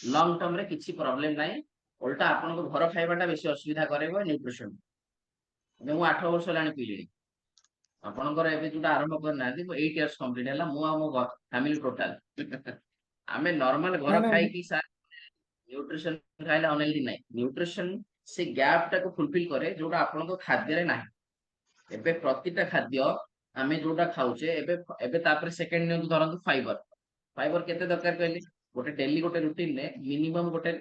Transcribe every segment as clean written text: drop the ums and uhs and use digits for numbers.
Lung term रे किसी problem नाही उल्टा आपन को घर खाइबाटा बेसी असुविधा करेबो न्यूट्रिशन मैं 8 वर्ष लानी पीली ଆପଣଙ୍କର ଏବେ ଯୋଉଟା ଆରମ୍ଭ କରିନାହାନ୍ତି 8 ଇୟର୍ସ କମ୍ପ୍ଲିଟ ହେଲା ମୁଁ ଆଉ ମୋ ଫ୍ୟାମିଲି ଟୋଟାଲ ଆମେ ନର୍ମାଲ ଘର ନାଇଁ ନାଇଁ ଖାଇକି ସାର୍ ନ୍ୟୁଟ୍ରିସନ ଖାଇଲେ ଅନହେଲ୍ଦି ନାହିଁ ନ୍ୟୁଟ୍ରିସନ ସେ ଗ୍ୟାପ୍ ଟାକୁ ଫୁଲଫିଲ କରେ ଯୋଉଟା ଆପଣଙ୍କ ଖାଦ୍ୟରେ ନାହିଁ ଏବେ ପ୍ରତିଟା ଖାଦ୍ୟ ଆମେ ଯୋଉଟା ଖାଉଛେ ଏବେ ଏବେ ତାପରେ ସେକେଣ୍ଡ ନିୟନ୍ତୁ ଧରନ୍ତୁ ଫାଇबर फाइबर केते दरकार कहली गोटे डेली गोटे रूटीन रे मिनिमम गोटे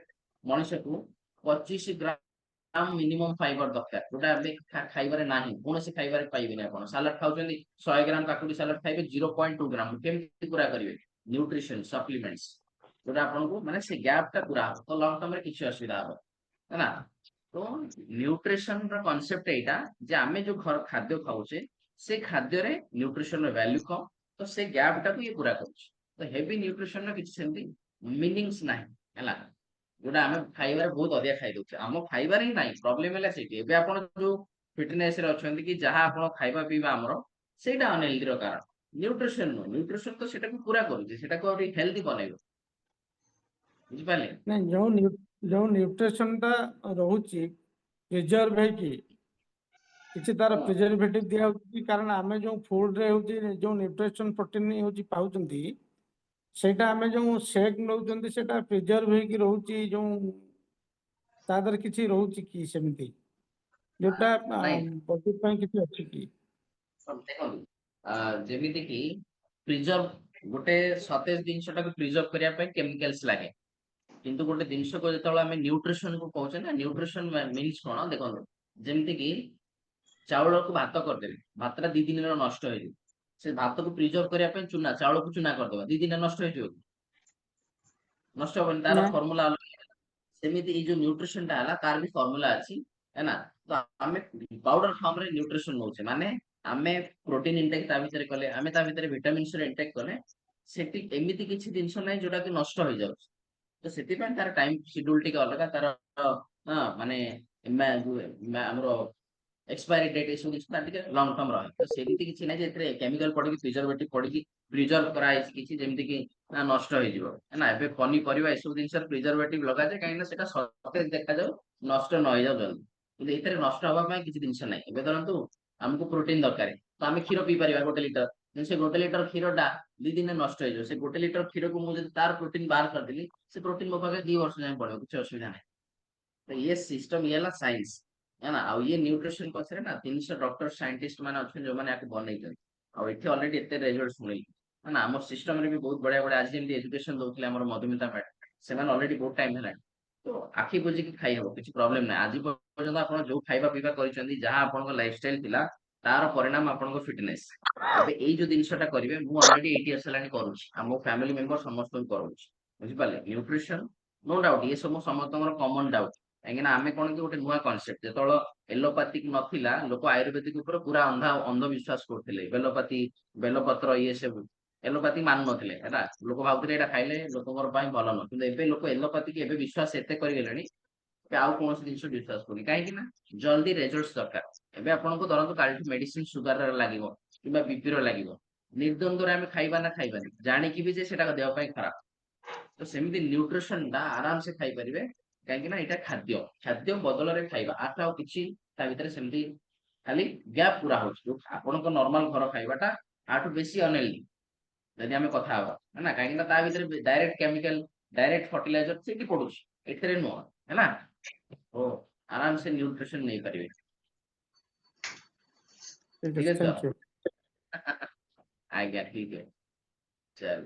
मनुष्य को 25 ग्राम मिनिमम फाइबर दरकार जोटा अबे खाइबारे नाही कोनोसी खाइबारे पाइबेनी आपण सलाड खाउचंदी 100 ग्राम काकुडी सलाड खाइबे 0.2 ग्राम केमति पूरा करिवे न्यूट्रिशन सप्लीमेंट्स जोटा आपण को माने से गैप टा पूरा हो तो लॉन्ग टर्म रे किछि असुविधा हो है ना तो न्यूट्रिशन रो कांसेप्ट एटा जे आमे जो घर खाद्य खाउचे से खाद्य रे न्यूट्रिशन रो वैल्यू कम तो से गैप टा को ये पूरा करूछ तो हेवी न्यूट्रिशन रो किछि सेमति मीनिंग्स नाही हैला जोटा आमे खाइबारे बहुत अधिक खाइ दउछ हम खाइबारे ही नाही प्रॉब्लम हैला सेठी एबे आपण जो फिटनेस रे अछंती कि जहां आपण खाइबा पीबा हमरो सेटा अनहेल्दी रो कारण न्यूट्रिशन नो न्यूट्रिशन तो सेटा को पूरा करूछ सेटा को और हेल्दी बनाइबो बुझि पाले ନାଇଁ ଯୋଉ ନ୍ୟୁଟ୍ରିସନ ଟା ରହୁଛି ପ୍ରିଜର୍ଭ ହେଇକି କିଛି ତାର ହଁ ପ୍ରିଜର୍ଭେଟିଭ ଦିଆହଉଛି କାରଣ ଆମେ ଯୋଉ ଫୁଡ ରେ ହଉଛି ଯୋଉ ନ୍ୟୁଟ୍ରିସନ ପ୍ରୋଟିନ ହଉଛି ପାଉଛନ୍ତି ସେଇଟା ଆମେ ଯୋଉ ସେକ୍ ନଉଛନ୍ତି ସେଇଟା ପ୍ରିଜର୍ଭ ହେଇକି ରହୁଛି ଯୋଉ ତା ଦେହରେ କିଛି ରହୁଛି କି ସେମିତି ଯୋଉଟା ନାଇଁ ବଡି ପାଇଁ କିଛି ଅଛି କି? देखो जेमिति कि प्रिजर्व गोटे सतेज जिनसटाକୁ प्रिजर्व କରିବା ପାଇଁ କେମିକାल्स ଲାଗେ କିନ୍ତୁ ଗୋଟେ ଜିନିଷକୁ ଯେତେବେଳେ ଆମେ ନ୍ୟୁଟ୍ରିସନ କୁ କହୁଛେ ନା ନ୍ୟୁଟ୍ରିସନ ମିନ୍ସ କଣ ଦେଖନ୍ତୁ ଯେମିତି କି ଚାଉଳକୁ ଭାତ କରିଦେବେ ଭାତଟା 2 ଦିନରେ ନଷ୍ଟ ହେଇଯିବ ସେ ଭାତକୁ ପ୍ରିଜର୍ଭ କରିବା ପାଇଁ ଚୁନା ଚାଉଳକୁ ଚୁନା କରିଦବା 2 ଦିନରେ ନଷ୍ଟ ହେଇଯିବ ନଷ୍ଟ ହବନି ତାର ନା ଫର୍ମୁଲା ସେମିତି ଏଇ ଯୋଉ ନ୍ୟୁଟ୍ରିସନ ଟା ହେଲା ତାର ବି ଫର୍ମୁଲା ଅଛି है ना तो ଆମେ ପାଉଡର ଫର୍ମ ରେ ନ୍ୟୁଟ୍ରିସନ ନଉଛେ ମାନେ ଆମେ ପ୍ରୋଟିନ ଇନଟେକ୍ ତା ଭିତରେ କଲେ ଆମେ ତା ଭିତରେ ଭିଟାମିନ୍ସ ର ଇନଟେକ୍ କଲେ ସେଠି ଏମିତି କିଛି ଜିନିଷ ନାହିଁ ଯୋଉଟା କି ନଷ୍ଟ ହେଇଯାଉଛି ତ ସେଥିପାଇଁ ତାର ଟାଇମ ସିଡ୍ୟୁଲ ଟିକେ ଅଲଗା ତାର ମାନେ ଆମର एक्सपायरी डेट ये सब किसी ଟିକେ ଲଙ୍ଗ ଟର୍ମ ରହେ ତ ସେମିତି କିଛି ନାହିଁ ଯେ ଏଥିରେ କେମିକାଲ ପଡିକି ପ୍ରିଜର୍ଭେଟିଭ ପଡିକି ପ୍ରିଜର୍ଭ କରାଯାଇଛି କିଛି ଯେମିତି କି ନା ନଷ୍ଟ ହେଇଯିବ ନା ଏବେ ପନିପରିବା ଏସବୁ ଜିନିଷରେ ପ୍ରିଜର୍ଭେଟିଭ ଲଗାଯାଏ କାହିଁକି ନା ସେଟା ସତେଜ ଦେଖାଯାଉ ନଷ୍ଟ ନ ହେଇଯାଉ ଜଲ୍ଦି କିନ୍ତୁ ଏଥିରେ ନଷ୍ଟ ହବା ପାଇଁ କିଛି ଜିନିଷ ନାହିଁ ଏବେ ଧରନ୍ତୁ ଆମକୁ ପ୍ରୋଟିନ ଦରକାର ତ ଆମେ କ୍ଷୀର ପିଇ ପାରିବା 1 ଲିଟର କିନ୍ତୁ ସେ 1 ଲିଟର କ୍ଷୀରଟା 2 ଦିନରେ ନଷ୍ଟ ହେଇଯିବ ସେ 1 ଲିଟର କ୍ଷୀରକୁ ମୁଁ ଯଦି ତାର ପ୍ରୋଟିନ ବାହାର କରିଦେଲି ସେ ପ୍ରୋଟିନ ମୋ ପାଖରେ 2 ବର୍ଷ ଯାଏଁ ପଳେଇବ କିଛି ଅସୁବିଧା ନାହିଁ तो ये सिस्टम ये साइंस है ना आ ये न्यूट्रिशन पछरे ना 300 डॉक्टर साइंटिस्ट माने अछन जो माने आके बनै छन आ एठी ऑलरेडी एते रिजल्ट सुनै है ना हमर सिस्टम रे भी बहुत बढ़िया बढ़िया आज जेमती एजुकेशन दउतले हमर मधुमिता मैडम से माने ऑलरेडी बहुत टाइम हेला तो आखि बुझी कि खाइ हबो किछि प्रॉब्लम नै आज पर्यंत आपण जो खाइबा पीबा करिसंदी जहां आपण को लाइफस्टाइल थिला तार परिणाम आपण को फिटनेस एबे एई जो जिनिसटा करिवे मु ऑलरेडी 8 इयर्स लानी करूछि आ मो फैमिली मेंबर समस्त को करूछि बुझि पाले न्यूट्रिशन नो डाउट ये सब समस्त कॉमन डाउट କାହିଁକିନା ଆମେ କଣ କି ଗୋଟେ ନୂଆ କନସେପ୍ଟ ଯେତେବେଳେ ଏଲୋପାଥିକ ନଥିଲା ଲୋକ ଆୟୁର୍ବେଦିକ ଉପରେ ପୁରା ଅନ୍ଧବିଶ୍ୱାସ କରୁଥିଲେ ବେଲପାତି ବେଲପତ୍ର ଇଏ ସବୁ ଏଲୋପାଥି ମାନୁ ନଥିଲେ ହେଲା ଲୋକ ଭାବୁଥିଲେ ଏଇଟା ଖାଇଲେ ଲୋକଙ୍କର ପାଇଁ ଭଲ ନୁହଁ କିନ୍ତୁ ଏବେ ଲୋକ ଏଲୋପାଥିକ ଏବେ ବିଶ୍ୱାସ ଏତେ କରିଗଲେଣି ଏବେ ଆଉ କୌଣସି ଜିନିଷ ବିଶ୍ୱାସ କରୁନି କାହିଁକି ନା ଜଲ୍ଦି ରେଜଲ୍ଟ ଦରକାର ଏବେ ଆପଣଙ୍କୁ ଧରନ୍ତୁ କାଲିଠୁ ମେଡିସିନ ସୁଗାର ଲାଗିବ କିମ୍ବା ବିପି ର ଲାଗିବ ନିର୍ଦ୍ୱନ୍ଦରେ ଆମେ ଖାଇବା ନା ଖାଇବାନି ଜାଣିକି ବି ଯେ ସେଟା ଦେହ ପାଇଁ ଖରାପ ତ ସେମିତି ନ୍ୟୁଟ୍ରିସନ ଟା ଆରାମସେ ଖାଇପାରିବେ କାହିଁକି ନା ଏଇଟା ଖାଦ୍ୟ ଖାଦ୍ୟ ବଦଳରେ ଖାଇବା ଆଠ ଆଉ କିଛି ତା ଭିତରେ ସେମିତି ଖାଲି ଗ୍ୟାପ ପୁରା ହଉଛି ଯୋଉ ଆପଣଙ୍କ ନର୍ମାଲ ଘର ଖାଇବାଟା ଆଠୁ ବେଶୀ ଅନହେଲ୍ଦି ଯଦି ଆମେ କଥା ହବା ହେଲା କାହିଁକି ନା ତା ଭିତରେ ଡାଇରେକ୍ଟ କେମିକାଲ ଡାଇରେକ୍ଟ ଫର୍ଟିଲାଇଜର ସେଇଠି ପଡୁଛି ଏଥିରେ ନୁହଁ ହେଲା ଓ ଆରାମସେ ନ୍ୟୁଟ୍ରିସନ ନେଇପାରିବେ ଠିକ ଠିକ ଅଛି ଅଛି ଥ୍ୟାଙ୍କ ତ ୟୁ। ଆଜ୍ଞା ଠିକ ଅଛି ଚାଲ